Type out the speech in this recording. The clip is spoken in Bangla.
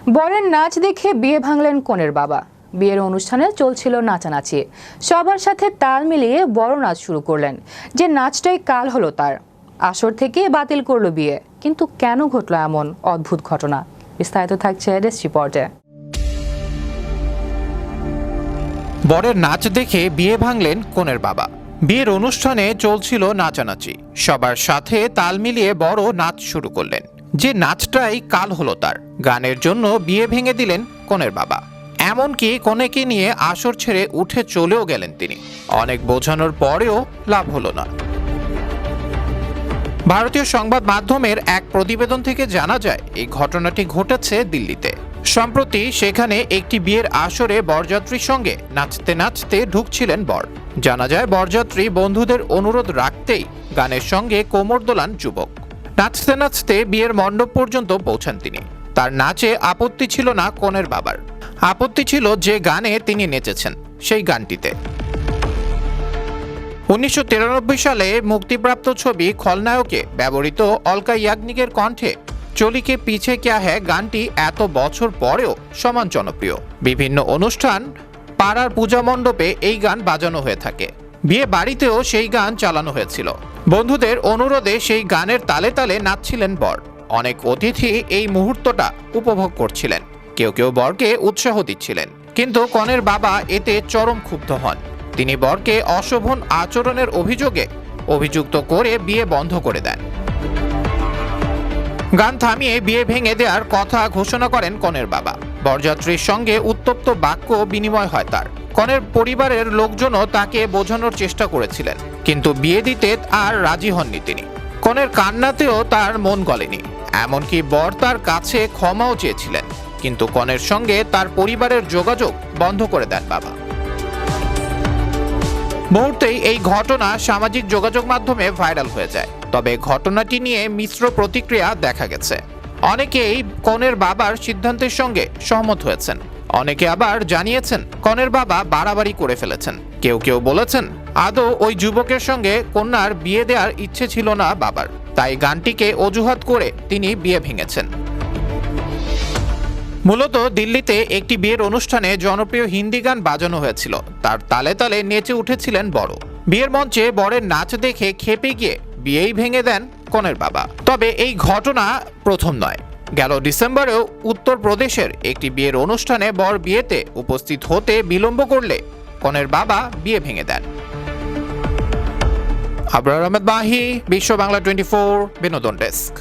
বরের নাচ দেখে বিয়ে ভাঙলেন কনের বাবা। বিয়ের অনুষ্ঠানে চলছিল নাচানাচি, সবার সাথে তাল মিলিয়ে বড় নাচ শুরু করলেন। যে নাচটাই কাল হলো তার। আসর থেকে বাতিল করলো বিয়ে। কিন্তু কেন ঘটলো এমন অদ্ভুত ঘটনা? বিস্তারিত থাকছে ডেস্ক রিপোর্টে। বরের নাচ দেখে বিয়ে ভাঙলেন কনের বাবা। বিয়ের অনুষ্ঠানে চলছিল নাচানাচি, সবার সাথে তাল মিলিয়ে বড় নাচ শুরু করলেন। যে নাচটাই কাল হলো তার। গানের জন্য বিয়ে ভেঙে দিলেন কনের বাবা। এমনকি কনেকে নিয়ে আসর ছেড়ে উঠে চলেও গেলেন তিনি। অনেক বোঝানোর পরেও লাভ হলো না। ভারতীয় সংবাদ মাধ্যমের এক প্রতিবেদন থেকে জানা যায় এই ঘটনাটি ঘটেছে দিল্লিতে। সম্প্রতি সেখানে একটি বিয়ের আসরে বরযাত্রীর সঙ্গে নাচতে নাচতে ঢুকছিলেন বর। জানা যায় বরযাত্রী বন্ধুদের অনুরোধ রাখতেই গানের সঙ্গে কোমর দোলান যুবক। নাচতে নাচতে বিয়ের মণ্ডপ পর্যন্ত পৌঁছান তিনি। তার নাচে আপত্তি ছিল না কনের বাবার। আপত্তি ছিল যে গানে তিনি নেচেছেন সেই গানটিতে। 1993 সালে মুক্তিপ্রাপ্ত ছবি খলনায়কে ব্যবহৃত অলকা ইয়াগনিকের কণ্ঠে চলিকে পিছে ক্যা হ্যায় গানটি এত বছর পরেও সমান জনপ্রিয়। বিভিন্ন অনুষ্ঠান, পাড়ার পূজা মণ্ডপে এই গান বাজানো হয়ে থাকে। বিয়ে বাড়িতেও সেই গান চালানো হয়েছিল। বন্ধুদের অনুরোধে সেই গানের তালে তালে নাচছিলেন বর। অনেক অতিথি এই মুহূর্তটা উপভোগ করছিলেন। কেউ কেউ বরকে উৎসাহ দিচ্ছিলেন। কিন্তু কনের বাবা এতে চরম ক্ষুব্ধ হন। তিনি বরকে অশোভন আচরণের অভিযোগে অভিযুক্ত করে বিয়ে বন্ধ করে দেন। গান থামিয়ে বিয়ে ভেঙে দেওয়ার কথা ঘোষণা করেন কনের বাবা। বরযাত্রীর সঙ্গে উত্তপ্ত বাক্য বিনিময় হয় তার। কনের পরিবারের লোকজনও তাকে বোঝানোর চেষ্টা করেছিলেন, কিন্তু বিয়ে দিতে আর রাজি হননি তিনি। কনের কান্নাতেও তার মন গলেনি। এমনকি বর তার কাছে ক্ষমাও চেয়েছিলেন, কিন্তু কনের সঙ্গে তার পরিবারের যোগাযোগ বন্ধ করে দেন বাবা। মুহূর্তেই এই ঘটনা সামাজিক যোগাযোগ মাধ্যমে ভাইরাল হয়ে যায়। তবে ঘটনাটি নিয়ে মিশ্র প্রতিক্রিয়া দেখা গেছে। অনেকেই কনের বাবার সিদ্ধান্তের সঙ্গে সহমত হয়েছেন, অনেকে আবার জানিয়েছেন কনের বাবা বাড়াবাড়ি করে ফেলেছেন। কেউ কেউ বলেছেন আদৌ ওই যুবকের সঙ্গে কন্যার বিয়ে দেওয়ার ইচ্ছে ছিল না বাবার, তাই গানটিকে অজুহাত করে তিনি বিয়ে ভেঙেছেন। মূলত দিল্লিতে একটি বিয়ের অনুষ্ঠানে জনপ্রিয় হিন্দি গান বাজানো হয়েছিল। তার তালে তালে নেচে উঠেছিলেন বড়। বিয়ের মঞ্চে বরের নাচ দেখে ক্ষেপে গিয়ে বিয়েই ভেঙে দেন কনের বাবা। তবে এই ঘটনা প্রথম নয়। গেল ডিসেম্বরেও উত্তরপ্রদেশের একটি বিয়ের অনুষ্ঠানে বর বিয়েতে উপস্থিত হতে বিলম্ব করলে কনের বাবা বিয়ে ভেঙে দেন। আবরার আহমেদ মাহি, বিশ্ব বাংলা 24 বিনোদন ডেস্ক।